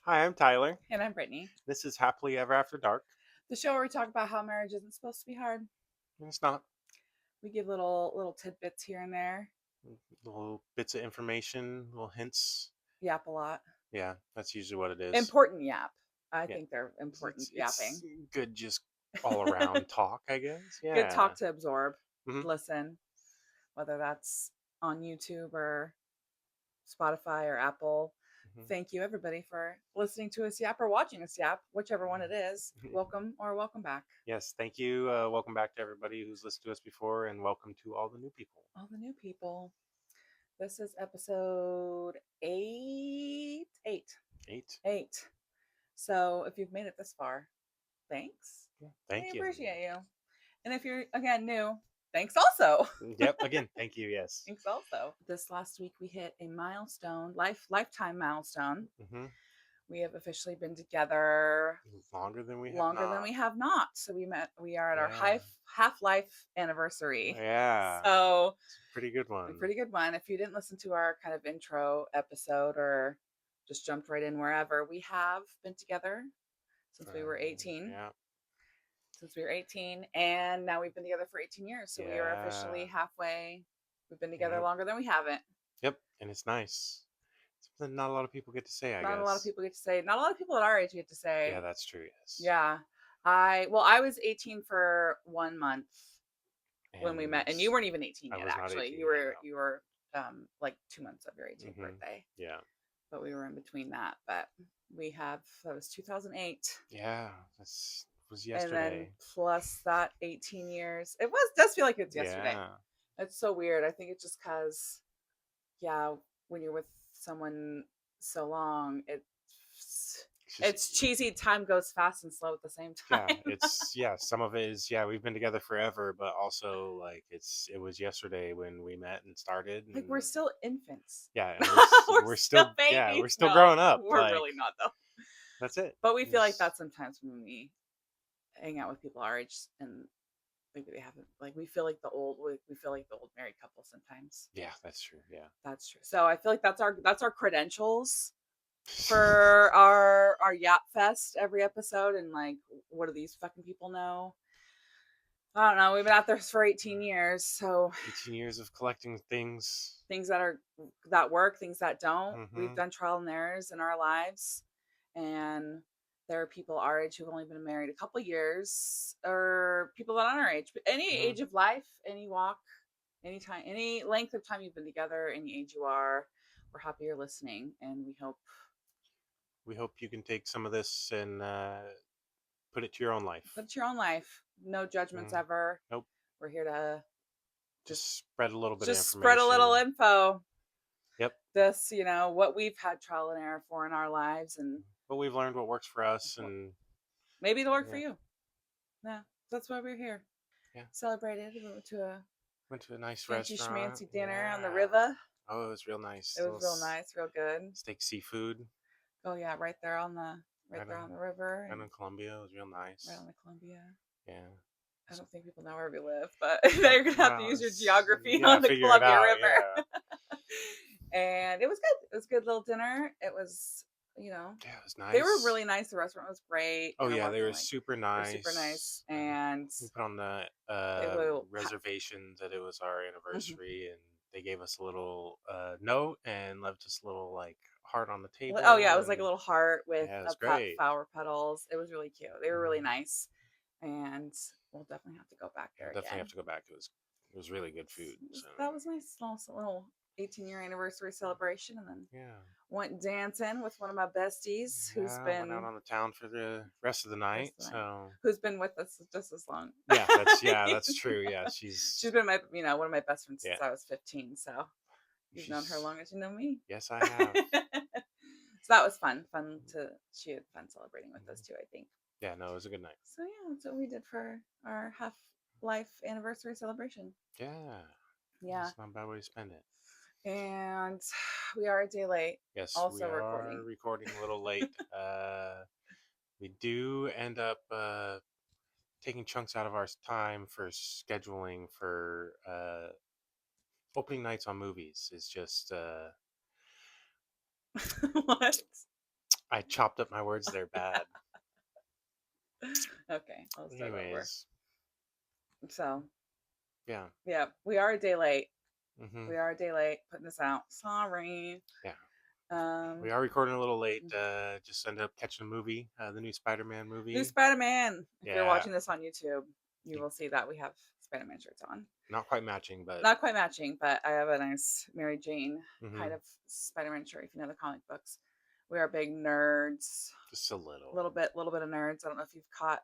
Hi, I'm Tyler. And I'm Brittany. This is Happily Ever After Dark. The show where we talk about how marriage isn't supposed to be hard. And it's not We give little tidbits here and there. little bits of information, little hints. Yap a lot. Yeah, that's usually what it is. Important yap. I Yeah, think they're it's important it's, yapping. it's good, just all around talk, I guess. Good Yeah. talk to absorb, hmm listen, whether that's on YouTube or Spotify or Apple. hmm Thank you, everybody, for listening to us yap or watching us yap, whichever one it is. Welcome or welcome back. Yes, thank you. Welcome back to everybody who's listened to us before, and welcome to all the new people. All the new people. This is episode eight. Eight. 8. Eight. So if you've made it this far, thanks. Yeah, We thank you. appreciate you. And if you're again new, thanks also. Yep. Again, thank you. Yes. Thanks also. This last week we hit a milestone, lifetime milestone. hmm We have officially been together Longer than we have longer than not. we have not. So we are at our Yeah. half life anniversary. Yeah. So It's a pretty good a one. pretty good one. If you didn't listen to our kind of intro episode or just jumped right in wherever, we have been together since we were 18. Yeah. Since we were 18, and now we've been together for 18 years. So we are officially Yeah. halfway. We've been together Yep. longer than we haven't. Yep. And it's nice. Something not a lot of people get to say, I Not a lot of guess. people get to say. Not a lot of people at our age get to Yeah, say. that's true. Yes. Yeah. I was 18 for 1 month when we met, And and you weren't even 18 I yet. was not Actually, 18 you yet. were like 2 months of your 18th No. birthday, Yeah. but we were in between that. But that was 2008. Yeah. This was And then yesterday. plus that 18 years. Does feel like it's yesterday. Yeah. It's so weird. I think it's just because, yeah, when you're with someone so long, It's it's just, cheesy. Time goes fast and slow at the same yeah. time. Yeah. Some of it is, yeah, we've been together forever, but also, like, it was yesterday when we met and started. Like And we're still infants. yeah. And We're we're still still, yeah, babies. we're still No, growing up. we're Like, really not though. that's it. But we feel like that sometimes when we hang out with people our age and maybe they haven't, like, we feel like the old married couple sometimes. Yeah, that's true. Yeah. That's true. So I feel like that's our credentials for our Yap Fest every episode, and like, what do these fucking people know? I don't know. We've been out there for 18 years, so 18 years of collecting things. things that work, things that don't. We've hmm done trial and errors in our lives, and there are people our age who've only been married a couple years, or people that aren't our age, but any hmm age of life, any walk, any time, any length of time you've been together, any age you are. We're happy you're listening, and We hope you can take some of this and put it to your own life. put it to your own life. No judgments Mm, ever. nope. We're here to Just just spread a little bit of just spread a little information. info. Yep. This, what we've had trial and error for in our lives, and But we've learned what works for us, and maybe it'll work for yeah, you. Yeah, that's why we're here. yeah. Celebrated. We went to a Went to a nice fancy restaurant. schmancy dinner on the Yeah. river. Oh, it was real nice. It was Little real nice, real good. steak seafood. Oh yeah, right there on the Right on, the river right and on Columbia. It was real right nice. on the Columbia. Yeah. I don't think people know where we live, but they're gonna have to Well, use your geography yeah, on the figure it Columbia out. Yeah. River. And it was good. It was a good little dinner. It was, Yeah, it was they were nice. really nice. The restaurant was great. Oh And it yeah, they wasn't were like, super they were super nice. nice. And We put on the they will, reservation that it was our mhm. anniversary, and they gave us a little note and left us a little like heart on the Oh yeah, it table, was like a and little heart with yeah, it a was great. flower petals. It was really cute. They were really Mhm. nice. And we'll definitely have to go back We'll there definitely have again. to go back. It was really good food. So That was nice. Little 18-year anniversary celebration, and then yeah, went dancing with one of my besties yeah. Went out on the town for the rest of the rest night. of the night, So who's been with us just as long. that's true. Yeah, She's been one of my best friends yeah. since I was 15. So you've known her She's long as you know me. yes, I have. So that was fun. She had fun celebrating with us Mhm. too, I think. Yeah, no, it was a good night. So yeah, that's what we did for our half life anniversary celebration. Yeah, Yeah. it's not a bad way to spend it. And we are a day late. Yes, we Also are recording. recording a little late. We do end up taking chunks out of our time for scheduling for opening nights on movies. It's just What? I chopped up my words there bad. Okay, I'll start over. Anyways, So, yeah. yeah, we are a day late. Hmm. We are a day late putting this out. Sorry. Yeah. Um, We are recording a little late. Just ended up catching a movie, the new Spider-Man New movie. Spider-Man. If you're Yeah. watching this on YouTube, you will see that we have Spider-Man shirts on. Not quite matching, but Not quite matching, but I have a nice Mary Jane kind hmm of Spider-Man shirt. If you know the comic books, we are big nerds. just a little. Little bit of nerds. I don't know if you've caught,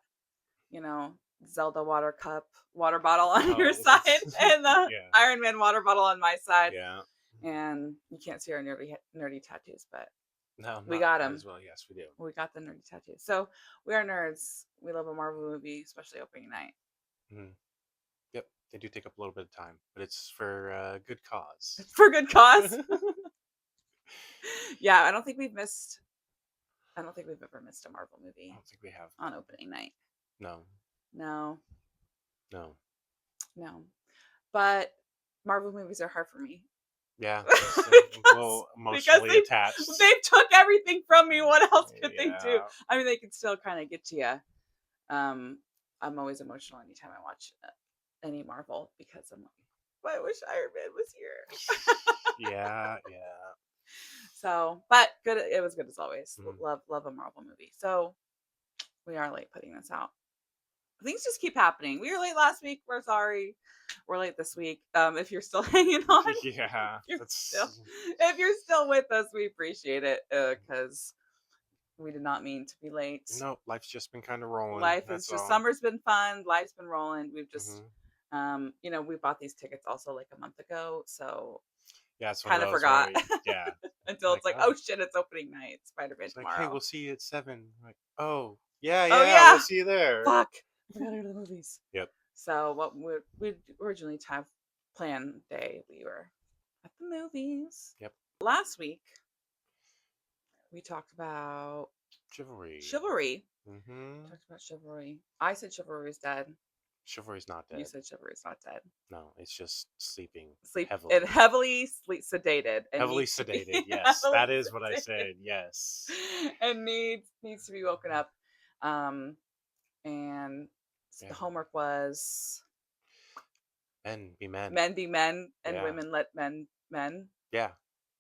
you know, Zelda water bottle on your Oh, side, and the yeah. Iron Man water bottle on my side. Yeah. And you can't see our nerdy tattoos, but No, we not got quite them. as well. Yes, we do. We got the nerdy tattoos. So we are nerds. We love a Marvel movie, especially opening night. Hmm. Yep. They do take up a little bit of time, but it's for good cause. It's for good cause. I Yeah, I don't think we've ever missed a Marvel movie don't think we have. on opening night. No. No, No. no. But Marvel movies are hard for me. Yeah. Just a because little emotionally they attached. took everything from me. What else could they do? Yeah. I mean, they can still kind of get to you. I'm always emotional anytime I watch any Marvel because I'm like, I wish Iron Man was here. Yeah. Yeah. So, but good. It was good as always. Mhm. Love a Marvel movie. So we are late putting this out. Things just keep happening. We were late last week. We're sorry. We're late this week. If you're still hanging on, Yeah. if you're still with us, we appreciate it because we did not mean to be late. No, life's just been kind of rolling. Life is That's just all. summer's been fun. Life's been rolling. We've just, Hmm. we bought these tickets also like a month ago, so Yeah, it's one of kind of those forgot where, yeah, until like, it's like, oh, oh shit, it's opening night. Spider-Man it's like, hey, tomorrow. we'll see you at 7. Like, oh, yeah, Oh yeah, we'll yeah, see you there. fuck, we gotta go to the movies. Yep. So what we originally have planned day, we were at the movies. Yep. Last week we talked about Chivalry. chivalry. Mm-hmm. Talked about chivalry. I said chivalry is dead. Chivalry's not You dead. said chivalry is not dead. No, it's just sleeping Sleep heavily. and heavily sleep sedated and Heavily needs to be sedated. Yes, heavily that is what I sedated said. Yes. and needs to be woken up. And Yeah. the homework was Men be men. men be men and Yeah. women let men men. Yeah.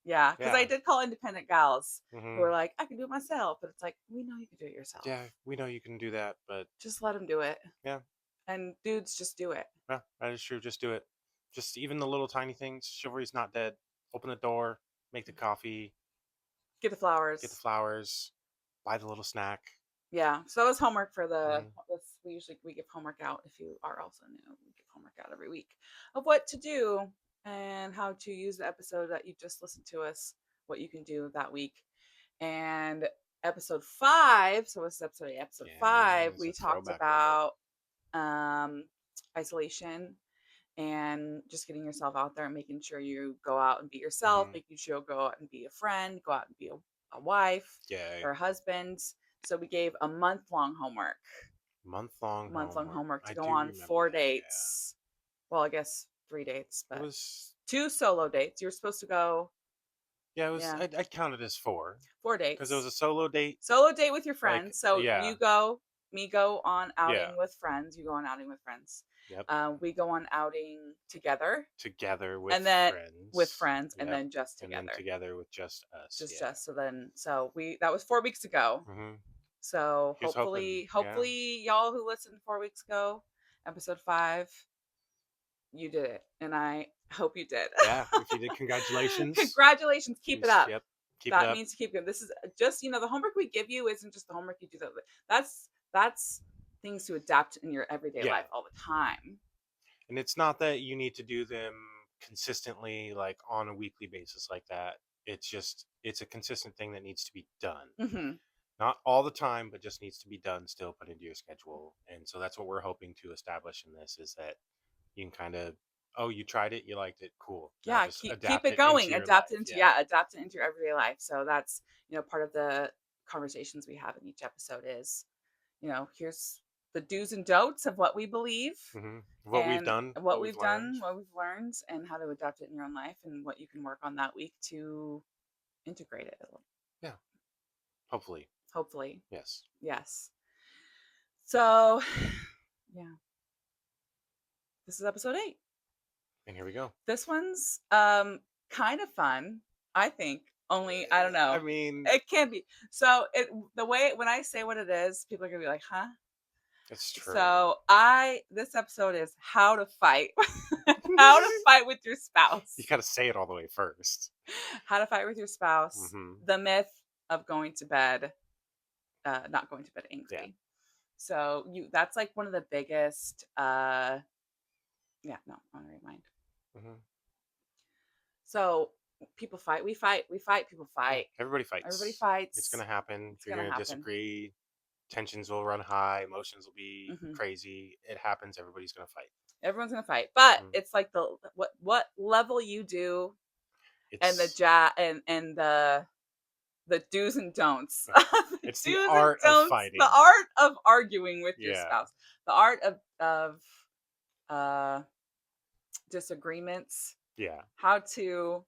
Yeah, because I Yeah. did call independent gals who Mm-hmm. were like, I can do it myself, but it's like we know you can do it yourself. Yeah, we know you can do that, but Just let them do it. yeah. And dudes, just do it. Yeah, that is true. Just do it. Just even the little tiny things. Chivalry's not dead. Open the door, make the coffee, Get the get the flowers. flowers, buy the little snack. Yeah, so that was homework for Mhm. we give homework out. If you are also new, we give homework out every week of what to do and how to use the episode that you just listened to us, what you can do that week. And episode 5, so what's episode 8? Episode Yeah, 5, it's we a talked throwback a little about isolation and just getting yourself out there and making sure you go out and be bit. yourself, making sure you go out and be a friend, go out and be a wife Yeah, or a husband. So we gave a month-long homework, month-long homework. to I go do on remember 4 that. dates. Well, I guess 3 dates, Yeah, it but was. 2 solo dates. You're supposed to go, Yeah, it was. yeah, I'd count it as 4 4 because it was dates. a solo date. Solo date with your Like, friends. So yeah, you go, me go on yeah, outing with friends. You go on outing with friends. yep. We go on outing together, Together with and then with friends. friends, and Yep, then just and then together. together with just us. Yeah. So then that was 4 weeks ago. Mm-hmm. So Here's hoping. Yeah. hopefully y'all who listened 4 weeks ago, episode 5, you did it, and I hope you did. Yeah. If you did, congratulations. Congratulations, keep it up. Yep. Keep it That up. means to keep it. This is just the homework we give you isn't just the homework you do. That's things to adapt in your everyday Yeah. life all the time. And it's not that you need to do them consistently, like on a weekly basis, like that. It's a consistent thing that needs to be done. Mm-hmm. Not all the time, but just needs to be done, still put into your schedule. And so that's what we're hoping to establish in this is that you can kind of, oh, you tried it, you liked it, cool. Now Yeah, just keep adapt it it into going. your Adapt it life. into Yeah. adapt it into your everyday life. So that's part of the conversations we have in each episode is here's the do's and don'ts of what we believe Mm-hmm. What we've and done, what what we've we've learned. done, what we've learned, and how to adapt it in your own life and what you can work on that week to integrate it. Yeah. Hopefully. Hopefully. Yes. Yes. So, yeah. This is episode 8. And here we go. This one's kind of fun, I think. Only I don't I know. mean, It can be. So, the way when I say what it is, people are going to be like, "Huh?" it's true. So, this episode is how to fight. How to fight with your You spouse. got to say it all the way first. How to fight with your spouse. Mm-hmm. The myth of going to bed not going to bed Yeah. angry. So, that's like one of the biggest yeah, no, I'm gonna remind. Mm-hmm. So people fight, we fight, people Yeah. fight. Everybody Everybody fights. It's fights. gonna happen. It's You're gonna gonna happen. disagree. Tensions will run high. Emotions will be Hmm. crazy. It happens. Everybody's gonna fight. Everyone's gonna fight, but Mm. it's like the what level you do, and the It's and the do's and don'ts. yeah. The It's the do's and art of don'ts. The fighting. art of arguing with your Yeah. spouse. The art of uh disagreements. Yeah. How to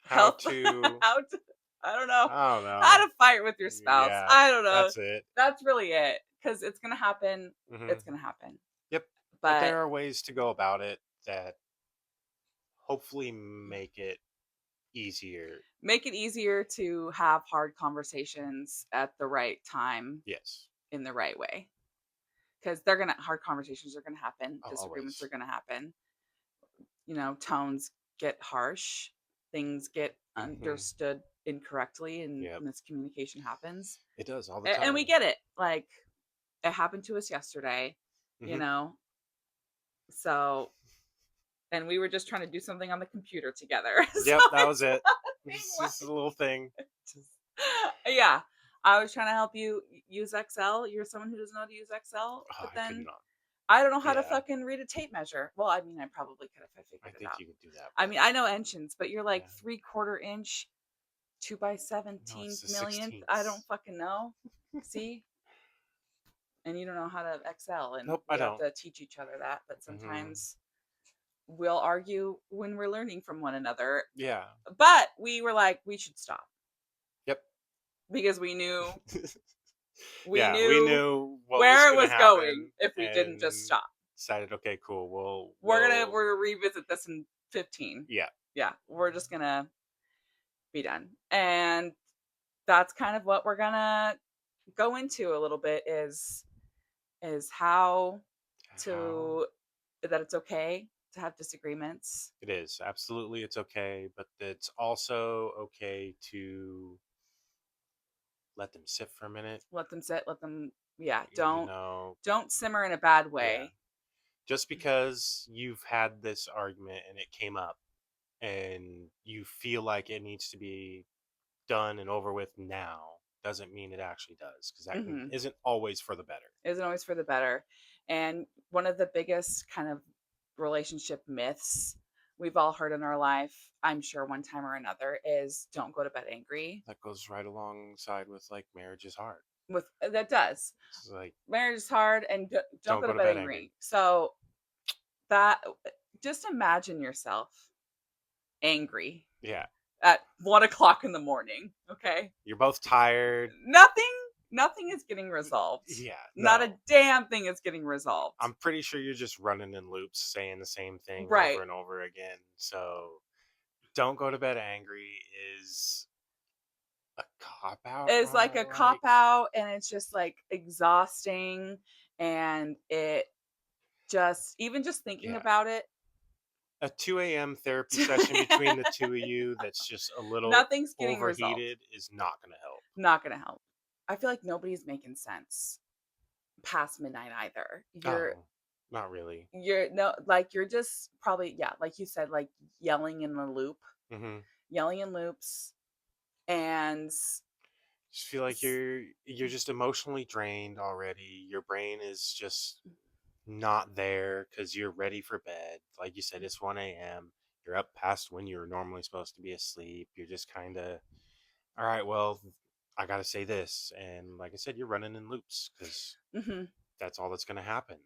How help. to How to, I don't know. I don't How know. to fight with your spouse. Yeah. I don't know. That's it. That's really it. Because it's gonna happen. Mm-hmm. It's gonna happen. Yep. But But there are ways to go about it that hopefully make it easier. make it easier to have hard conversations at the right time Yes. in the right way. Because they're gonna hard conversations are gonna happen. Disagreements are Always. gonna happen. Tones get harsh. Things get Mm-hmm. understood incorrectly, and Yep. miscommunication happens. It does all the And we time. get it. Like, it happened to us yesterday, you Mm-hmm. know. So, and we were just trying to do something on the computer together. So Yep, that was it's it. nothing It's like just a little thing. just, yeah. I was trying to help you use Excel. You're someone who doesn't know how to use Excel, Oh, but I could then not. I don't know how to Yeah, fucking read a tape measure. Well, I mean, I probably could if I I figured it think out. you could do that, I but mean, I know inches, but you're like yeah. 3/4 inch, 2 by No, 17 it's the millionth. I don't 16ths. fucking know. See, and you don't know how to Excel, and Nope, I we have don't. to teach each other that. But Mm-hmm. sometimes we'll argue when we're learning from one another. Yeah. But we were like, we should stop Yep. because we Yeah, we knew knew what was where it gonna was going happen if we didn't just and stop. decided, okay, cool. We're gonna revisit this in 15. Yeah. Yeah, we're just gonna be done, and that's kind of what we're gonna go into a little bit is how How to that it's okay to have disagreements. it is absolutely it's okay, but it's also okay to let them sit for a minute. Let them sit. Let them. Yeah. You know, Don't simmer in a bad yeah. way. Just because you've had this argument and it came up and you feel like it needs to be done and over with now doesn't mean it actually does because that Mm-hmm. isn't always for the better. Isn't always for the better. And one of the biggest kind of relationship myths we've all heard in our life, I'm sure one time or another, is don't go to bed angry. That goes right alongside with like marriage is hard. With that does. It's like Marriage is hard, and don't don't go to go to bed bed angry. angry. So that just imagine yourself angry Yeah. at 1 o'clock in the morning. Okay. You're both tired. Nothing nothing is getting resolved. Yeah, Not no. a damn thing is getting resolved. I'm pretty sure you're just running in loops saying the same thing Right. over and over again. So don't go to bed angry is a cop out. Is like a cop Like out, and it's just like exhausting, and it just even just thinking yeah. about it. A 2 a.m. therapy session between the two of you that's just a little Nothing's getting resolved. overheated is not going to help. Not gonna help. I feel like nobody's making sense past midnight either. Oh, not really. You're no like you're just probably, yeah, like you said, like yelling in the loop, Mm-hmm. yelling in loops, and Just feel like you're just emotionally drained already. Your brain is just not there because you're ready for bed. Like you said, it's 1 a.m. You're up past when you're normally supposed to be asleep. You're just kind of, all right, well, I got to say this. And like I said, you're running in loops because mm-hmm. that's all that's going to happen.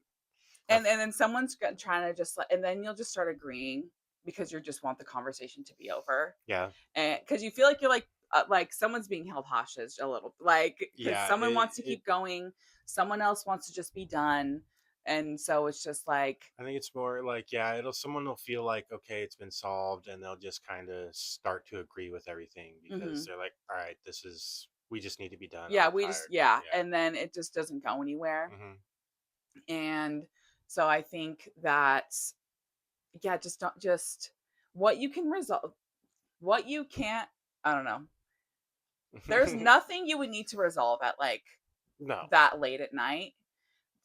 And then someone's trying to just and then you'll just start agreeing because you just want the conversation to be over, Yeah. and because you feel like you're like like someone's being held hostage a little, like because Yeah, someone wants to it keep going, someone else wants to just be done, and so it's just like, I think it's more like, yeah, it'll someone will feel like, okay, it's been solved, and they'll just kind of start to agree with everything because mhm. they're like, all right, this is we just need to be done. Yeah, I'm we just tired. yeah, Yeah. and then it just doesn't go anywhere. Hmm. And so I think that, yeah, just don't just what you can resolve, what you can't, I don't know. There's nothing you would need to resolve at like No. that late at night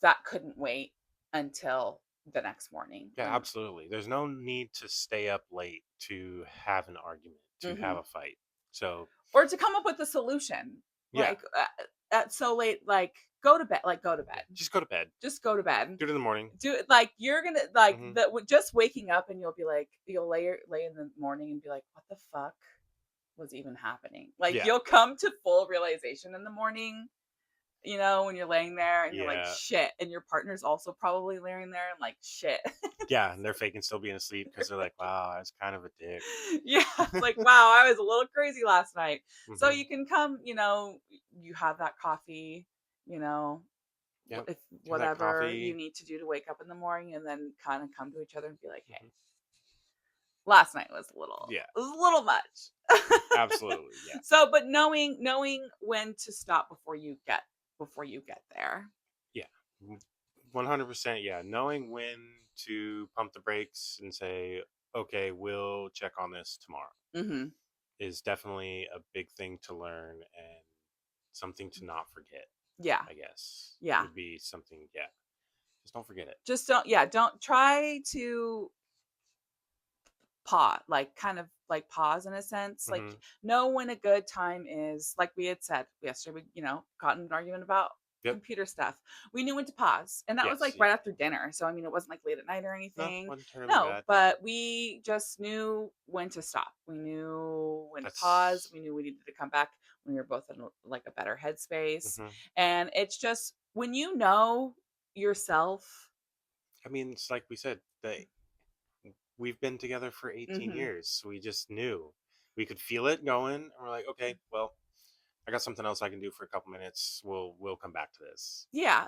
that couldn't wait until the next morning Yeah, when absolutely. There's no need to stay up late to have an argument, to have mhm. a fight. So, Or to come up with a solution. yeah, Like at so late, like go to bed, like go to yeah. bed. Just go to bed. Just go to bed. Do it in the morning. Do it like you're gonna like Hmm. the just waking up and you'll be like you'll lay in the morning and be like, what the fuck was even happening? Like Yeah. you'll come to full realization in the morning, when you're laying there and you're like, Yeah. shit. And your partner's also probably laying there and like, shit. Yeah. And they're faking still being asleep because they're like, wow, I was kind of a dick. Yeah. It's like, wow, I was a little crazy last night. So Hmm. you can come, you have that coffee, you know, Yep. if Have that whatever you coffee. need to do to wake up in the morning and then kind of come to each other and be like, hey, Hmm. last night was a little, Yeah. it was a little much. Absolutely. Yeah. So, but knowing when to stop before you get there. Yeah. 100%. Yeah. Knowing when to pump the brakes and say, okay, we'll check on this tomorrow Hmm. is definitely a big thing to learn and something to not forget, Yeah. I guess, Yeah. would be something. Yeah. Just don't forget it. Just don't, yeah, don't try to pause, like kind of like pause in a sense, like Hmm. know when a good time is. Like we had said yesterday, we got in an argument about Yep. computer stuff. We knew when to pause, and that was Yes. like Yeah. right after dinner, so I mean it wasn't like late at night or No, anything. wasn't terribly No, bad. Yeah. but we just knew when to stop, we knew when to pause, That's. we knew we needed to come back when we were both in like a better headspace. Hmm. And it's just when you know yourself. I mean, it's like we said, we've been together for 18 Hmm. years. So we just knew we could feel it going. And we're like, okay, well, I got something else I can do for a couple minutes. We'll come back to this. Yeah,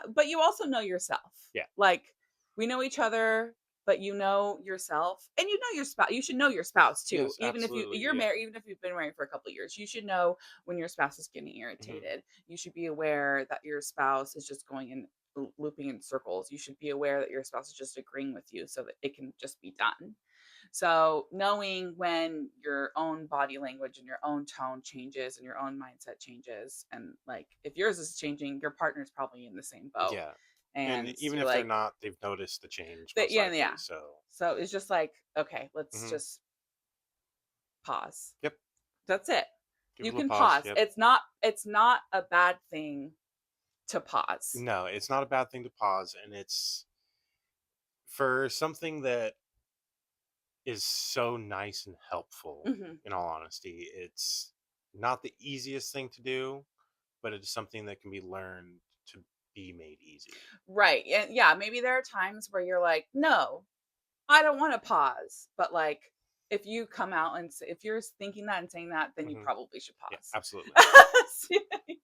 but you also know yourself. Yeah. Like we know each other, but you know yourself, and you know your spouse. You should know your spouse too. Yes, Even if absolutely. you're Yeah. married, even if you've been married for a couple of years, you should know when your spouse is getting Hmm. irritated. You should be aware that your spouse is just going in looping in circles. You should be aware that your spouse is just agreeing with you so that it can just be done. So knowing when your own body language and your own tone changes and your own mindset changes, and like if yours is changing, your partner's probably in the same boat. Yeah. And And even you're if they're like, not, they've noticed the change that, most yeah, likely. yeah. So, So it's just like, okay, let's hmm, just pause. yep. That's it. Give it You a little can pause. pause. Yep. It's not a bad thing to pause. No, it's not a bad thing to pause. And it's for something that is so nice and helpful, Hmm. in all honesty. It's not the easiest thing to do, but it's something that can be learned to be made easy. Right. And yeah, maybe there are times where you're like, no, I don't want to pause, but like if you come out and say, if you're thinking that and saying that, then you Hmm. probably should Yeah, pause. absolutely.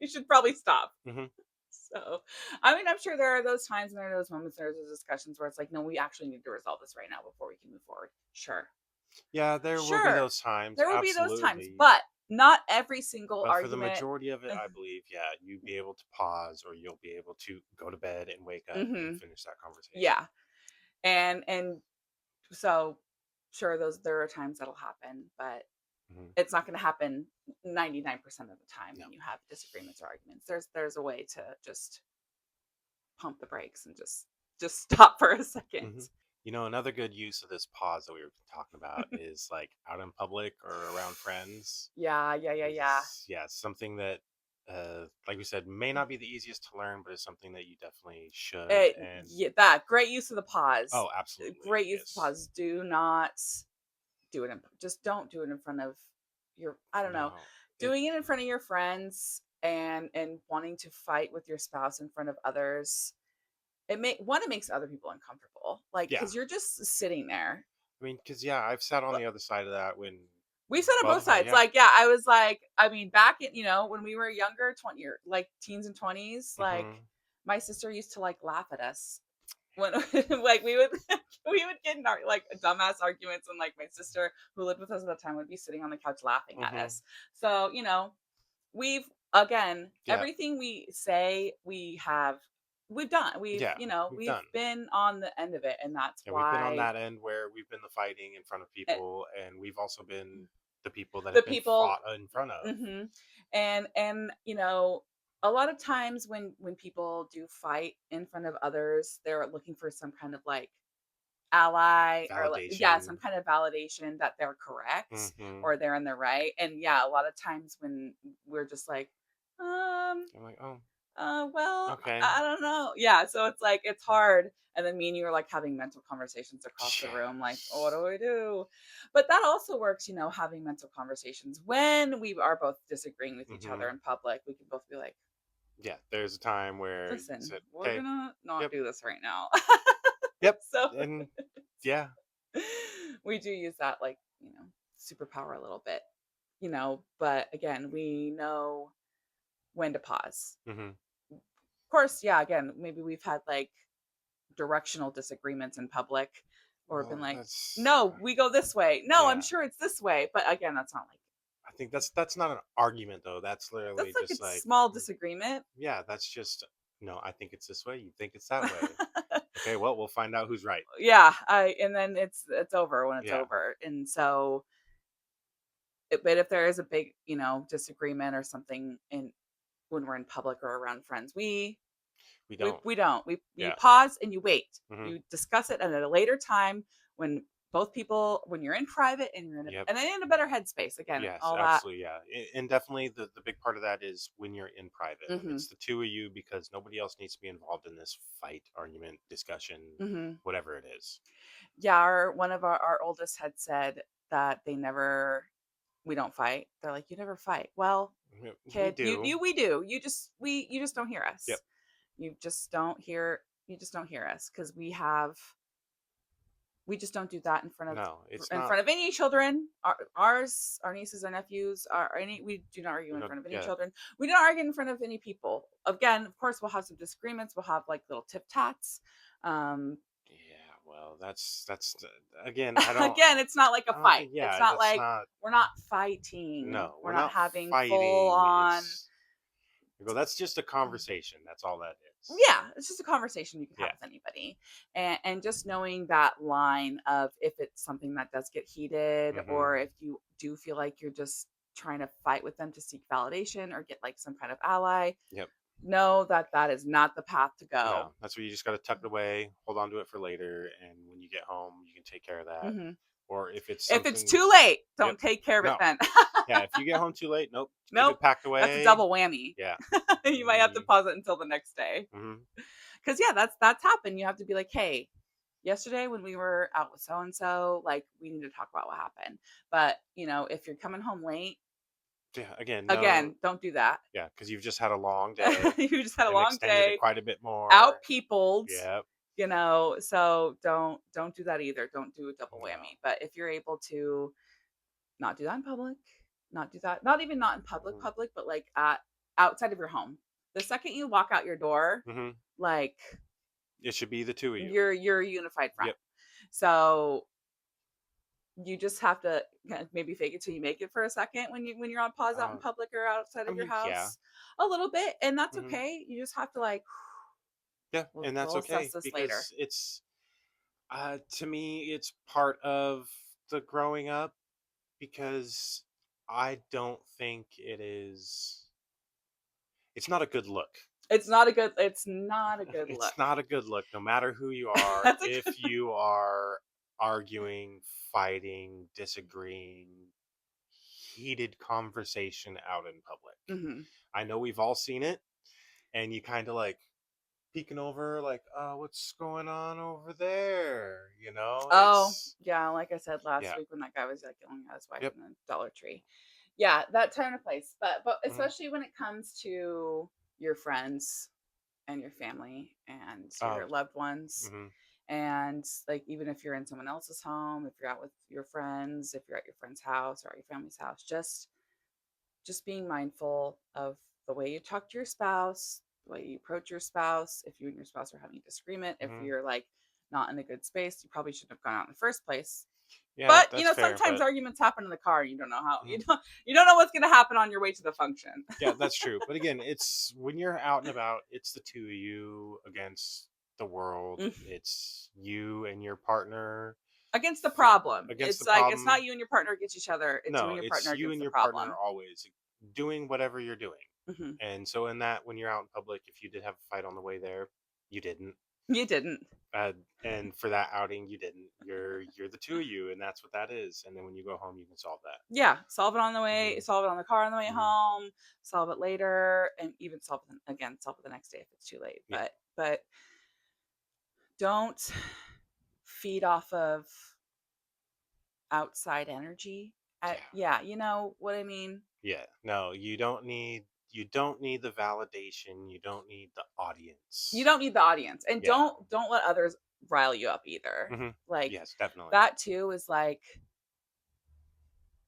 You should probably stop. Hmm. So, I mean, I'm sure there are those times and there are those moments, there's those discussions where it's like, no, we actually need to resolve this right now before we can move forward. Sure. Yeah, there will be Sure. those times, There will be those times, absolutely. but not every single But for the argument. majority of it, I believe, yeah, you'd be able to pause or you'll be able to go to bed and wake up and Hmm. finish that conversation. Yeah. And so sure, there are times that'll happen, but Hmm. it's not going to happen 99% of the time No. when you have disagreements or arguments. There's a way to just pump the brakes and just stop for a second. Hmm. Another good use of this pause that we were talking about is like out in public or around friends. Yeah, yeah, yeah, yeah. Is yeah, something that like we said may not be the easiest to learn, but it's something that you definitely should. And Yeah, that great use of the pause. oh, absolutely. Great use of the Yes. pause. Do not do it in just don't do it in front of your, I don't know, No. It doing it in front of your friends and wanting to fight with your spouse in front of others. It makes other people uncomfortable. Like Yeah. cuz you're just sitting there. I mean, because yeah, I've sat on the other side of that when We said it Well both defined, sides. yeah. Like, yeah, I was like, I mean, back in, when we were younger, 20 or like teens and 20s, like Hmm. my sister used to like laugh at us when like we would we would get in like dumbass arguments, and like my sister who lived with us at the time would be sitting on the couch laughing at Hmm. us. So, we've again, Yeah. everything we say we've done. Yeah. We've We've done. been on the end of it, and that's Yeah, we've been on why that end where we've been the fighting in front of eh, people, and we've also been the people that the have been people. fought in front of. Hmm. And a lot of times when people do fight in front of others, they're looking for some kind of like ally, or like, yeah, some Validation. kind of validation that they're correct Hmm. or they're in the right. And yeah, a lot of times when we're just like, um I'm like, oh, well, okay. I don't know. Yeah, so it's like it's hard. And then me and you are like having mental conversations across the Yeah. room, like, "Oh, what do we do?" But that also works, having mental conversations when we are both disagreeing with each other Hmm. in public. We can both be like, Yeah. There's a time where you "Listen, said, we're okay, gonna not yep, do this right now." yep, So and yeah. we do use that like, superpower a little bit, but again, we know when to pause. Hmm. Of course, yeah, again, maybe we've had like directional disagreements in public, or been Well, like, that's "No, we go this way. No, I'm yeah. sure it's this way." But again, that's not like I think that's not an argument though. That's literally that's like just a like, small mm, disagreement. yeah, that's just no. I think it's this way. You think it's that way. Okay, well, we'll find out who's right. Yeah, I and then it's over when it's Yeah. over. And so but if there is a big, disagreement or something in when we're in public or around friends, We don't. we don't. We you Yeah. pause and you wait. Hmm. You discuss it at a later time when both people when you're in private and you're Yep. in a better headspace. Again, Yes, all that. absolutely. Yeah. And definitely the big part of that is when you're in private and Mhm. it's the two of you because nobody else needs to be involved in this fight, argument, discussion, Mhm. whatever it is. Yeah, one of our oldest had said that we don't fight. They're like, "You never fight." Well, Yeah, we kid, do. we do. You just don't hear Yep. us. You just don't hear us because we just don't do that No, it's not. front of any children. Ours, our nieces, our nephews, our any. We do not argue We in don't. front of any Yeah. children. We don't argue in front of any people. Again, of course, we'll have some disagreements. We'll have like little tip tats. Um, Yeah. Well, again. I don't. again, it's not like a I don't fight. think. It's Yeah. not That's like not. we're not fighting. No, We're we're not not having full fighting. on. It's. Well, that's just a conversation. That's all that is. Yeah, it's just a conversation you can have Yeah. with anybody. And just knowing that line of if it's something that does get heated, or Hmm. if you do feel like you're just trying to fight with them to seek validation or get like some kind of ally, Yep. know that that is not the path to go. No, that's where you just got to tuck it away, hold on to it for later, and when you get home, you can take care of that. Hmm. Or if it's If it's something, too late, yep, don't take care of it no, then. yeah, if you get home too late, nope, keep Nope, it packed that's a away. double whammy. Yeah, You might have to you, pause it until the next day. hmm, Because yeah, that's happened. You have to be like, hey, yesterday when we were out with so and so, like we need to talk about what happened. But if you're coming home late, yeah, again, no, again, don't do that. yeah, because you've just had a long day You just had a and long extended it day, quite a bit more. out peopled, Yep, so don't do that either. Don't do a double no, whammy. But if you're able to not do that in public, not do that, not even not in hmm, public, but like at outside of your home. The second you walk out your door, hmm, like it should be the two of you. you're a unified front. Yep. So you just have to kind of maybe fake it till you make it for a second when you're on pause out in Uh, public or outside I of your mean, yeah, house, a little bit, and that's hmm, okay. You just have to like yeah, and that's we'll assess okay this later. because it's to me, it's part of the growing up because I don't think it is. It's not a good look. It's not a good look. It's not a good look, no matter who you are. That's a If you are arguing, fighting, disagreeing, heated conversation out in public. Mhm. I know we've all seen it, and you kind of like peeking over, like, oh, what's going on over there? Oh, It's, yeah, like I said last yeah, week when that guy was like yelling at his wife yep. in the Dollar Tree. Yeah, that time and place. But Hmm. especially when it comes to your friends and your family and Oh, your loved ones, hmm, And like, even if you're in someone else's home, if you're out with your friends, if you're at your friend's house or at your family's house, just being mindful of the way you talk to your spouse, the way you approach your spouse. If you and your spouse are having a disagreement, if Hmm. you're like not in a good space, you probably shouldn't have gone out in the first place. Yeah, But that's fair. sometimes But arguments happen in the car. And you don't know how mhm, you don't know what's going to happen on your way to the function. yeah, that's true. But again, it's when you're out and about, it's the two of you against the world. It's you and your partner Against the problem. against the It's like it's not problem. you and your partner against each other. It's you No, and your it's partner you against and the your partner problem. always doing whatever you're doing. Hmm. And so in that, when you're out in public, if you did have a fight on the way there, you didn't. You didn't. Uh, and for that outing, you didn't. You're the two of you, and that's what that is. And then when you go home, you can solve that. Yeah, solve it on the way, Hmm. solve it on the car on the way Hmm. home, solve it later, and even solve it again, solve it the next day if it's too late. Yeah, But don't feed off of outside energy. yeah, Yeah, you know what I mean? yeah. No, you don't need the validation. You don't need the You audience. don't need the audience. And Yeah. don't let others rile you up either. Hmm. Like Yes, definitely. that too is like,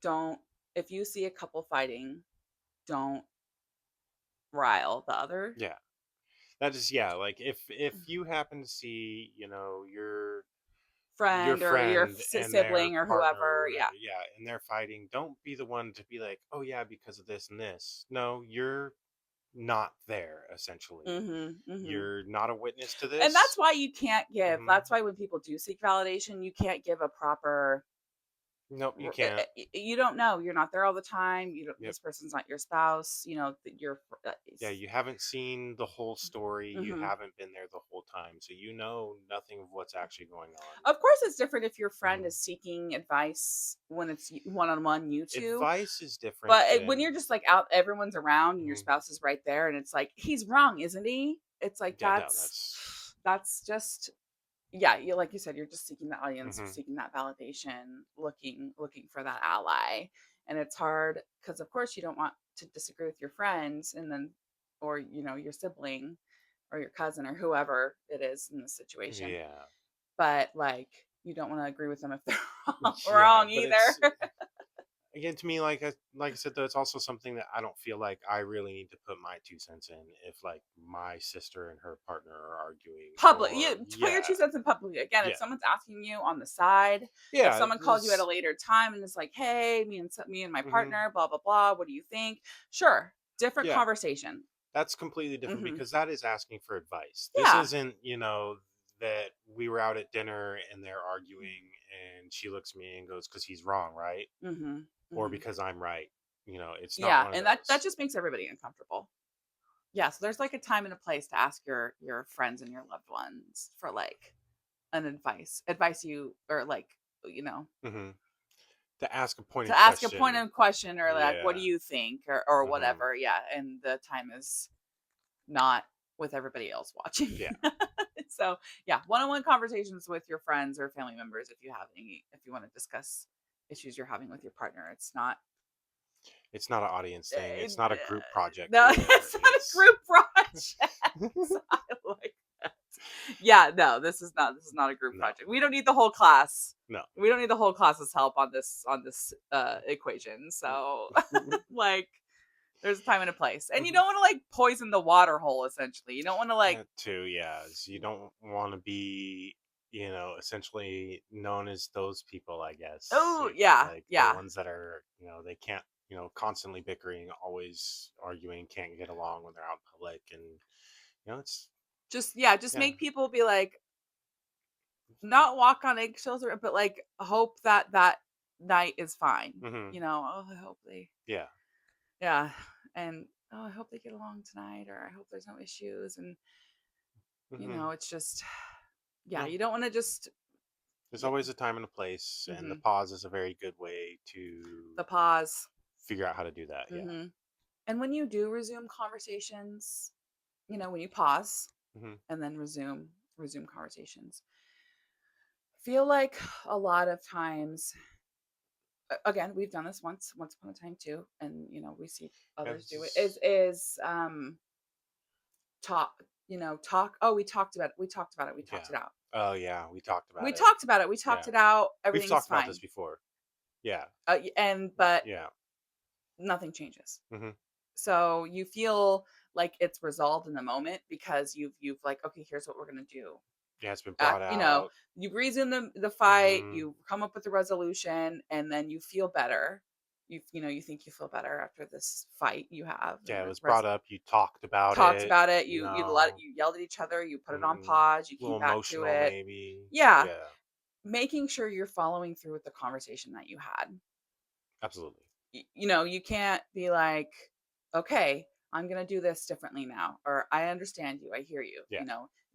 don't, if you see a couple fighting, don't rile the other Yeah, that is, yeah. Like if you happen to see, your friend or your friend and their sibling or partner or whoever. whatever, Yeah. yeah, and they're fighting, don't be the one to be like, oh yeah, because of this and this. No, you're not there, essentially. Mhm. Mhm. You're not a witness to And that's this. why you can't give. Hmm. That's why when people do seek validation, you can't give a proper. Nope, you can't. You don't know. You're not there all the time. You don't. Yep. This person's not your spouse. You know. You're. Yeah, you haven't seen the whole story. You Mhm. haven't been there the whole time, so you know nothing of what's actually going on. Of course, it's different if your friend Hmm. is seeking advice when it's one on one, you two. Advice is different But when than. you're just like out, everyone's around, and your Mhm. spouse is right there, and it's like he's wrong, isn't he? It's like Yeah, no, that's. that's just, yeah. You, like you said, you're just seeking the audience, you're Hmm. seeking that validation, looking for that ally, and it's hard because of course you don't want to disagree with your friends, and then or your sibling or your cousin or whoever it is in this situation, Yeah. but like you don't want to agree with them if they're Yeah, wrong but either. it's again to me, like I said, though, it's also something that I don't feel like I really need to put my 2 cents in if like my sister and her partner are arguing, Public, or you put your yeah, 2 cents in publicly. Again, if yeah, someone's asking you on the side, if yeah, someone calls you at a this. later time and is like, "Hey, me and my Hmm. partner, blah blah blah, what do you think?" Sure, different Yeah, conversation. that's completely different Mhm. because that is asking for advice. This Yeah. isn't, that we were out at dinner and they're arguing and she looks at me and goes, because he's wrong, right? Mhm. Or Mhm. because I'm right. It's not Yeah, one of and that those. just makes everybody uncomfortable. Yeah, so there's like a time and a place to ask your friends and your loved ones for like an advice you or like, you know, Hmm. To ask a pointed to ask a point question. of question or like, what do Yeah. you think or Hmm. whatever. Yeah, and the time is not with everybody else watching. Yeah. So yeah, one-on-one conversations with your friends or family members if you want to discuss issues you're having with your partner. It's not It's not an audience thing. uh, It's not a group project no, here. it's not a It's. group project. I like that. Yeah, no, this is not a group No. project. We don't need the whole class. No. We don't need the whole class's help on this equation. So like there's a time and a place. And you Mhm. don't want to like poison the water hole essentially. You don't want to like That too, yeah. You don't want to be, essentially known as those people, I guess. oh yeah, Like the yeah. ones that are, they can't, constantly bickering, always arguing, can't get along when they're out in public. And, it's, Just yeah. make people be like not walk on eggshells but like hope that that night is fine. Hmm. Oh, I hope they Yeah. yeah. And oh, I hope they get along tonight or I hope there's no issues and Hmm. it's just yeah, No, you don't want to just there's yeah. always a time and a place, and the Hmm. pause is a very good way to The pause. figure out how to do that. Yeah. Hmm. And when you do resume conversations, when you pause Hmm. and then resume conversations, feel like a lot of times again we've done this once upon a time too, and we see Yeah, others this do it is. talk talk. Oh, we talked about it, we talked Yeah. it out. Oh yeah, we talked We about it. talked about it. We talked Yeah, it out. we've Everything's talked about this fine. before. Yeah, But yeah. nothing changes. Hmm. So you feel like it's resolved in the moment because you've like, okay, here's what we're gonna do. Yeah, it's been brought You know, out. you reason the fight, Hmm. you come up with a resolution, and then you feel better. You think you feel better after this fight you have, and Yeah, it the was res brought up. You talked about talked it. about it. You know, You yelled at each other. You put it on hmm, pause. You a came little back to emotional it. maybe. Yeah, Yeah, making sure you're following through with the conversation that you had. absolutely. You can't be like, okay, I'm going to do this differently now, or I understand you, I hear you. Yeah,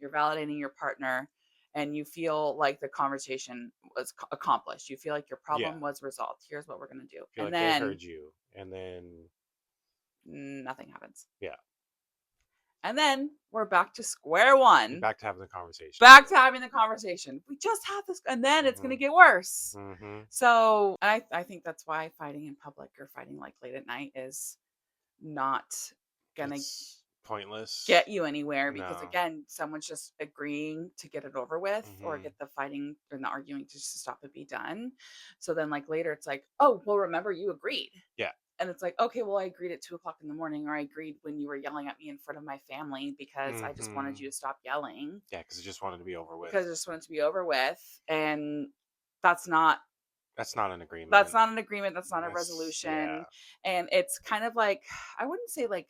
You're validating your partner, and you feel like the conversation was accomplished. You feel like your yeah. problem was resolved. Here's what we're going to do. Feel And like they then heard you, and then nothing happens. yeah, And then we're back to square you're one, back to having the conversation back to again. having the conversation. We just had this, and then it's going Hmm. to get worse. Hmm. So I think that's why fighting in public or fighting like late at night is not gonna It's pointless. get you anywhere, because No. again, someone's just agreeing to get it over with, or Hmm. get the fighting and the arguing to just stop and be done. So then like later it's like, oh well, remember you agreed. Yeah. And it's like, okay, well, I agreed at 2 o'clock in the morning, or I agreed when you were yelling at me in front of my family because I just wanted Hmm. you to stop yelling, Yeah, because I just wanted to be over with. because I just wanted to be over with. And that's not That's not an agreement. that's not an agreement, that's not a That's yeah. resolution. And it's kind of like, I wouldn't say like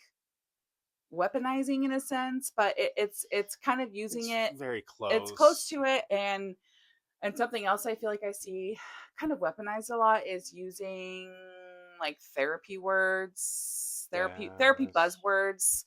weaponizing in a sense, but it's kind of using It's it. very It's close close. to it. And something else I feel like I see kind of weaponized a lot is using like therapy words, therapy Yes. buzzwords,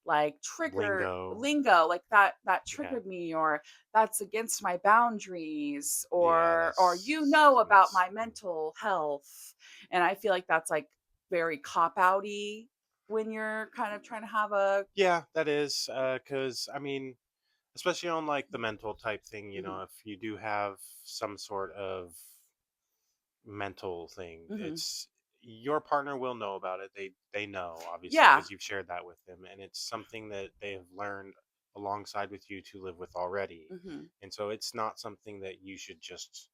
like trigger Lingo. lingo, like that Yeah. triggered me, or that's against my boundaries, Yeah, or that's something about that's my mental health. And I feel like that's like very cop outy when you're kind of trying to have a yeah, that is cuz I mean, especially on like the mental type thing, you mhm, know, if you do have some sort of mental thing, mhm. it's your partner will know about it. They know obviously Yeah. because you've shared that with them, and it's something that they have learned alongside with you to live with already. Mhm. And so it's not something that you should just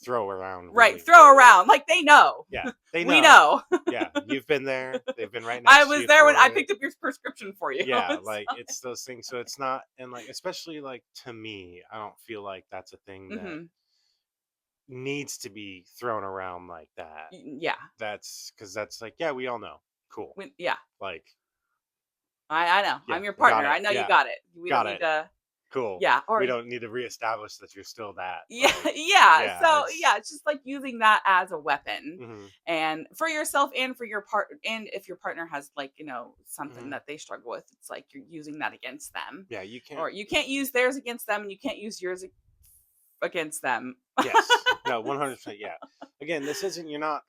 throw around Right, willy throw nilly. around, like, they know. Yeah, they We know. know. Yeah, you've been there. They've been right I next to was you there when for I it. picked up your prescription for you. Yeah, It's like it's those things. So it's not, and like especially like to me, I don't feel like that's a thing that Mhm. needs to be thrown around like that. Yeah. That's because that's like, yeah, we all know. Cool. Yeah. Like, I know. yeah, I'm your we got partner. it. I know you Yeah, got it. We don't got need it. to. Cool. Yeah, We or don't need to reestablish that you're still that. yeah, Like, yeah. yeah, So, it's yeah, it's just like using that as a weapon, hmm, and for yourself and for your part, and if your partner has like, something hmm, that they struggle with, it's like you're using that against them. yeah, you can't. Or you can't use theirs against them, and you can't use yours against them. Yes, no, 100%. Yeah. Again, this isn't. You're not.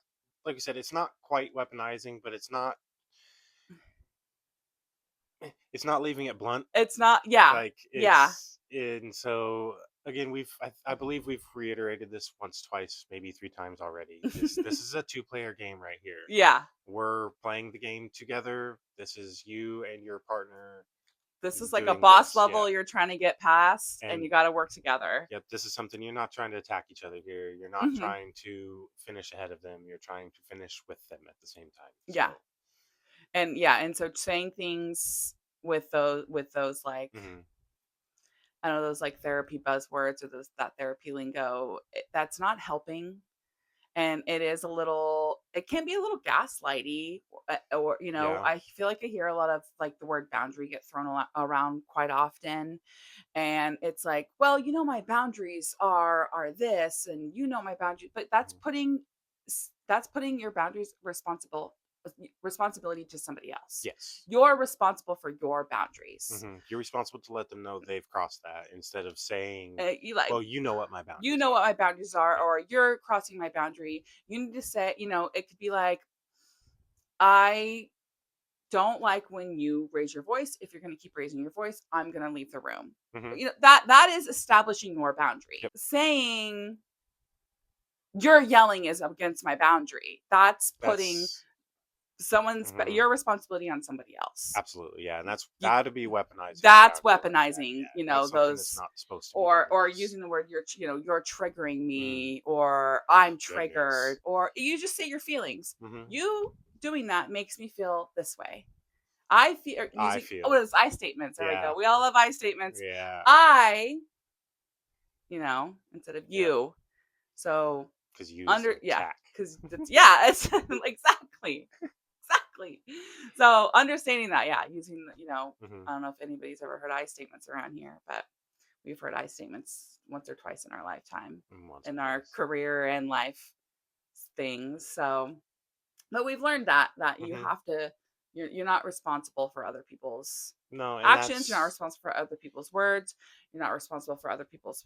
Like I said, it's not quite weaponizing, but it's not. It's not leaving it blunt. It's not, yeah. Like Yeah. it's, and so again, I believe we've reiterated this once, twice, maybe three times already. This is a two-player game right here. Yeah. We're playing the game together. This is you and your partner This is like a doing boss this. Yeah. level you're trying to get past, and And you got to work together. yep, this is something you're not trying to attack each other here. You're not Hmm. trying to finish ahead of them. You're trying to finish with them at the same time. Yeah. So, And yeah, and so saying things with those like, mhm, I don't know, those like therapy buzzwords, or those that therapy lingo, that's not helping. And it can be a little gaslighty, or yeah, I feel like I hear a lot of like the word boundary get thrown around quite often. And it's like, well, my boundaries are this, and my boundaries, but mhm, that's putting your boundaries responsibility to somebody else. yes. You're responsible for your boundaries. You're responsible to let them know they've crossed that instead of saying, You like "Well, you know what my you boundaries know what are." my boundaries are, Yeah. or you're crossing my boundary. You need to say, it could be like, I don't like when you raise your voice. If you're going to keep raising your voice, I'm going to leave the room. Hmm. That is establishing your boundary. Yep. Saying you're yelling is against my boundary. That's putting That's Hmm. your responsibility on somebody else. Absolutely, yeah, and You that'd be weaponizing That's around you like that. weaponizing, Yeah, that's something that's those, not supposed to be done in or this. using the word you're triggering Mm, me, or I'm triggered, goodness. or you just say your feelings. Hmm. You doing that makes me feel this way. I feel, or I using, oh, feel. it's I statements. There we Yeah, go. We all love I statements. yeah, I, instead of yep. you. So Because you is under, an yeah, attack. because that's, yeah, it's exactly, exactly. So understanding that, yeah, using Hmm. I don't know if anybody's ever heard I statements around here, but we've heard I statements once or twice in our lifetime, Once or in our twice. career and life things. So, but we've learned that you Hmm. have to, you're not responsible for other people's No, and actions. You're not that's responsible for other people's words. You're not responsible for other people's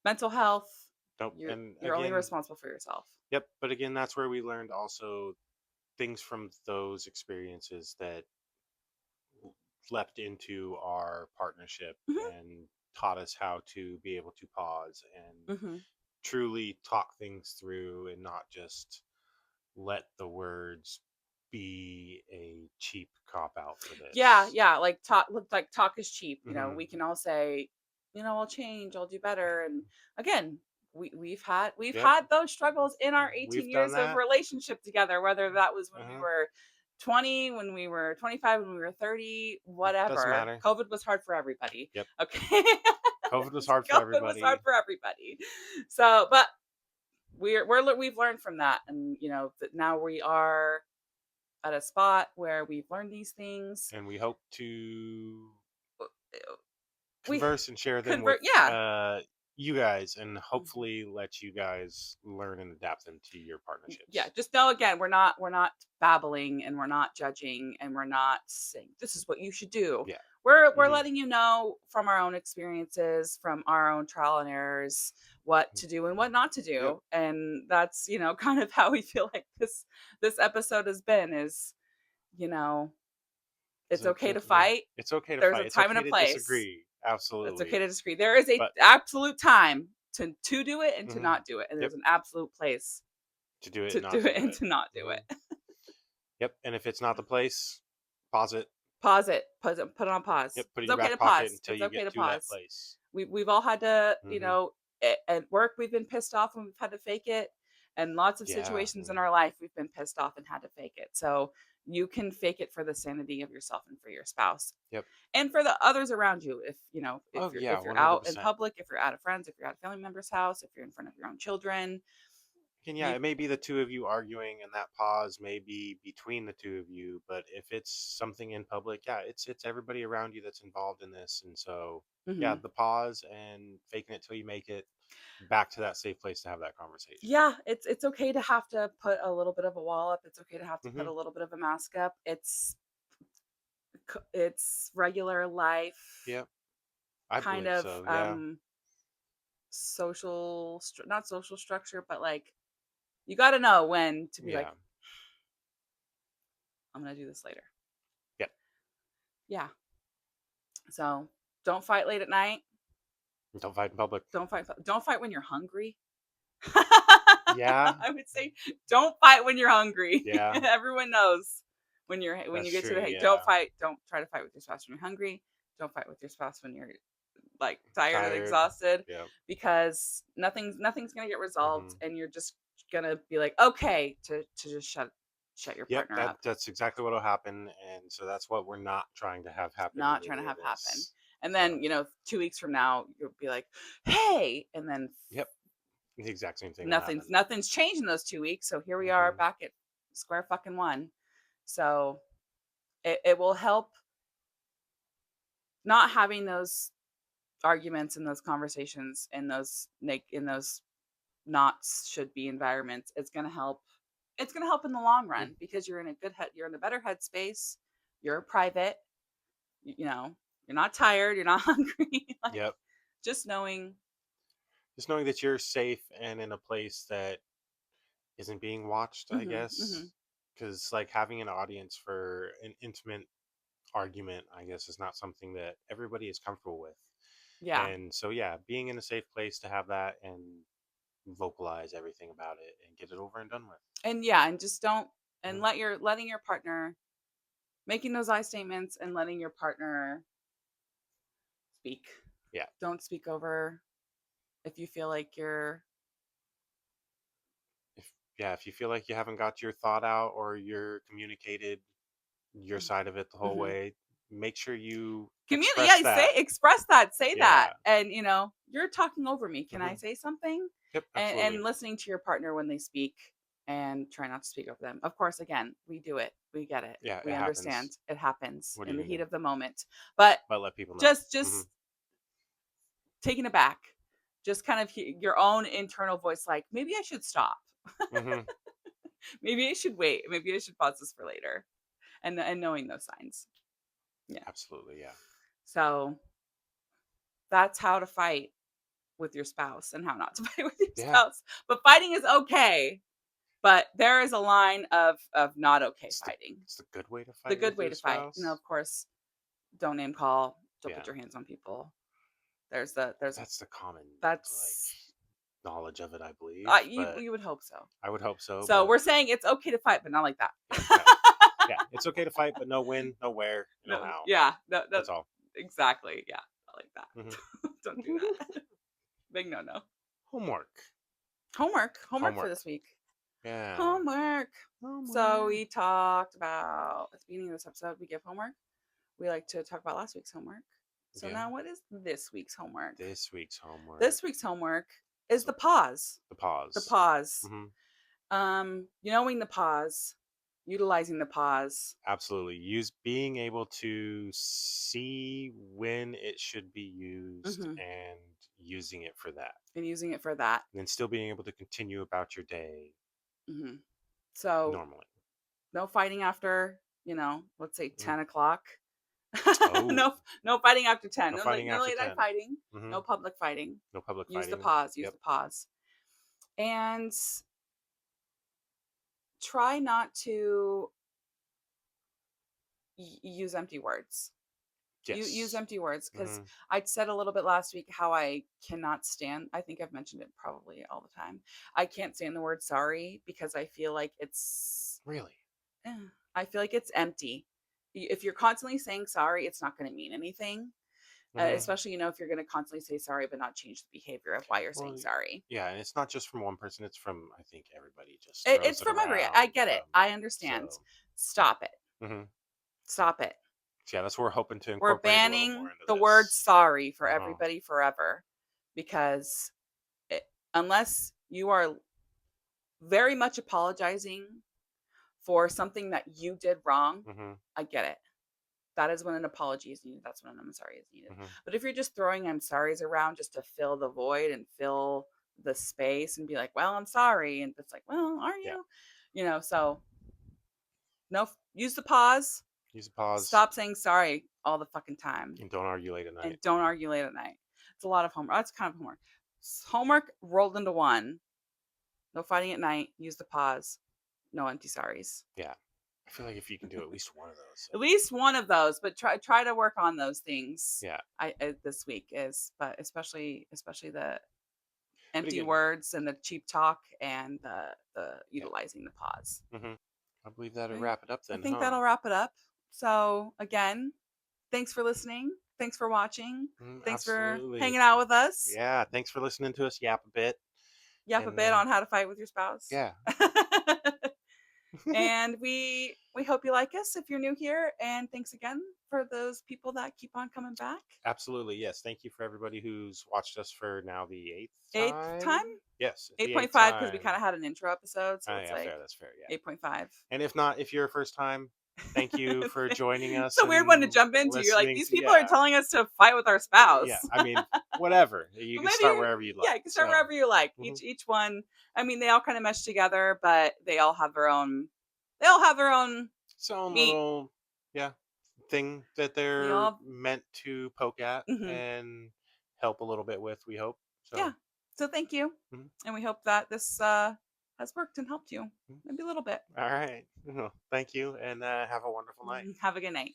mental health. nope. You're And you're only again, responsible for yourself. yep. But again, that's where we learned also things from those experiences that leapt into our partnership Hmm. and taught us how to be able to pause and Hmm. truly talk things through and not just let the words be a cheap cop out for Yeah, this. yeah. Like talk, look, like talk is cheap. Hmm. We can all say, I'll change, I'll do better. And again, we've Yep, had those struggles in our we've 18 done years of that. relationship together, whether that was when we Uh-huh. were 20, when we were 25, when we were 30, Doesn't whatever. matter. COVID was hard for everybody. Yep, Okay. COVID was hard for COVID was hard everybody. for everybody. So, but we've learned from that, and that now we are at a spot where we've learned these things. And we hope to We converse and share them with convert, yeah. you guys and Mhm. hopefully let you guys learn and adapt them to your Yeah, partnerships. just know, again, we're not babbling, and we're not judging, and we're not saying this is what you should do. Yeah. We're Hmm. letting you know from our own experiences, from our own trial and errors, what to do and what not to Yep. do. And that's, kind of how we feel like this episode has been, is, you know, it's okay to Yeah. fight. It's okay to There's a fight. It's time and a okay to place. disagree. It's okay Absolutely. to disagree. There is a But absolute time to do it and to mhm, not do it. And yep, there's an absolute place to do it to and not do to it do and it. to not do Hmm. it. Yep. And if it's not the place, pause it. Pause it. Put it on pause. Yep. Put it in It's your okay back to pocket pause. until It's you okay get to to that pause. place. We've all had to, Hmm. at work we've been pissed off and we've had to fake it, and lots of Yeah. situations in our life we've been pissed off and had to fake it. So you can fake it for the sanity of yourself and for your spouse Yep. and for the others around you. If if Oh you're yeah. if you're One hundred out in percent. public, if you're at a friend's, if you're at a family member's house, if you're in front of your own children, And yeah, you it may be the two of you arguing, and that pause may be between the two of you. But if it's something in public, yeah, it's everybody around you that's involved in this, and so yeah, mhm. the pause and faking it till you make it back to that safe place to have that conversation. Yeah, it's okay to have to put a little bit of a wall up. It's okay to have to put Hmm. a little bit of a mask up. It's regular life Yep, I kind believe of so. Yeah, not social structure, but like you got to know when to be like, yeah, I'm going to do this later. yep. Yeah. So, don't fight late at night. Don't fight in public. Don't fight when you're hungry. Yeah, I would say don't fight when you're hungry. yeah, Everyone knows when that's you get to true. the, Yeah, don't try to fight with your spouse when you're hungry. Don't fight with your spouse when you're like tired and tired. exhausted, Yep. because nothing's going to get resolved, Hmm. and you're just going to be like, okay, to just shut your Yep, partner up. that's exactly what'll happen, and so that's what we're not trying to have happen in Not trying to any of have happen. this. And So, then, 2 weeks from now you'll be like, hey, and then yep, the exact same thing will nothing's happen. nothing's changed in those 2 weeks. So here we are Hmm. back at square fucking one. So it will help not having those arguments and those conversations in those not should be environments. It's going to help in the long Yeah. run, because you're in a better headspace. You're private, you know, you're not tired, you're not hungry. Like, Yep. just knowing. Just knowing that you're safe and in a place that isn't being watched, I Mhm, mhm. guess. Because, like, having an audience for an intimate argument, I guess, is not something that everybody is comfortable with. Yeah. And so, yeah, being in a safe place to have that and vocalize everything about it and get it over and done with. And yeah, and just don't. and Mhm. letting your partner making those I statements and letting your partner speak. Yeah. Don't speak over if you feel like you're If yeah, if you feel like you haven't got your thought out or you're communicated your side of it the whole Mhm. way, make sure you Communicate. express Yeah, say that. express that. Say that. Yeah. And you're talking over me. Can I Mhm. say something? Yep, And absolutely. listening to your partner when they speak and try not to speak over them. Of course, again, we do it. We get it. Yeah, We it understand. happens. It happens What are in you the gonna heat do? of the moment. But But let people know. just Mhm. taking it back. Just kind of your own internal voice like, maybe I should stop. Mhm. Maybe I should wait. Maybe I should pause this for later. And knowing those signs. Yeah. Absolutely, yeah. So that's how to fight with your spouse and how not to fight with your Yeah. spouse. But fighting is okay, but there is a line of not okay It's the fighting. it's the good way to The fight good with way your to fight. spouse. Of course, don't name call, don't put Yeah. your hands on people. There's That's the common, like, that's knowledge of it, I believe, but you would hope so. I would hope so, So but we're saying it's okay to fight, but not like that. yeah, no. Yeah, it's okay to fight, but no when, no where, no No, how. yeah, no, That's all. exactly. Yeah, not like Mhm. that. Don't do that. Big no no. Homework. Homework for Homework. this week. Yeah. Homework. So Homework. we talked about at the beginning of this episode, we give homework. We like to talk about last week's homework. So Yeah. now what is this week's homework? This week's homework. This week's homework is the So pause. the The pause. pause. Hmm. Knowing the pause, utilizing the pause. Absolutely. Use being able to see when it should be used Hmm. and using it for that. And using it for that. And then still being able to continue about your day Hmm. So normally. no fighting after, let's say Mm. 10 o'clock. Oh, No fighting after 10. no No, fighting no after late night 10. fighting. Hmm. No public fighting. No public Use the fighting. pause. Use Yep. the pause. And try not to use empty words. You use Yes. empty words because Hmm. I said a little bit last week how I cannot stand. I think I've mentioned it probably all the time. I can't stand the word sorry because I feel like Really? eh, I feel like it's empty. If you're constantly saying sorry, it's not going to mean anything. Hmm. Especially if you're going to constantly say sorry but not change the behavior of why you're saying Well, sorry. yeah, and it's not just from one person, it's from, I think, everybody just throws It's it from every. I around get it. from, I understand. so. Stop it. Hmm. Stop it. So yeah, that's what we're hoping to We're incorporate a little more banning into the word this. sorry for Uh-huh. everybody forever because it, unless you are very much apologizing for something that you did wrong, Hmm. I get it. That is when an apology is needed. That's when an I'm sorry is needed. Hmm. But if you're just throwing I'm sorries around just to fill the void and fill the space and be like, well, I'm sorry. And it's like, well, are Yeah. you? So no, use the pause. Use a pause Stop saying sorry all the fucking time. and don't argue late at night. And don't argue late at night. It's a lot of homework. That's kind of homework. Homework rolled into one. No fighting at night. Use the pause. No empty sorries. Yeah. I feel like if you can do at least one of those, At then least one of those, but try to work on those things. yeah. This week is, but especially the But empty again, words and the cheap talk and the yeah. utilizing the pause. Hmm. I believe that'll Right? wrap it up I then, think huh? that'll wrap it up. So again, thanks for listening. Thanks for watching. Thanks for Absolutely. hanging out with us. Yeah. Thanks for listening to us yap a bit. Yap a And bit on how to fight with your spouse. yeah. And we hope you like us if you're new here. And thanks again for those people that keep on coming back. Absolutely. Yes. Thank you for everybody who's watched us for now the eighth Eighth time? time. Yes. It's the eighth 8.5 because we time. kind of had an intro episode, so it's Yeah, like fair. That's fair. Yeah. 8.5. And if not, if you're a first time, thank you for joining It's us a weird one to and jump into. You're like, listening these to, people are yeah. telling us to fight with our Yeah. spouse. I mean, whatever. You But can maybe start wherever you'd yeah, like. you can start So, wherever you like. mhm. Each one, I mean, they all kind of mesh together, but they all have their own Its own meat. little, yeah, thing that They they're all meant to poke at mhm. and help a little bit with, we hope. Yeah. So, So thank you. mhm, And we hope that this has worked and helped you. mhm. Maybe a little bit. All right. Well, thank you and have a wonderful night. Have a good night.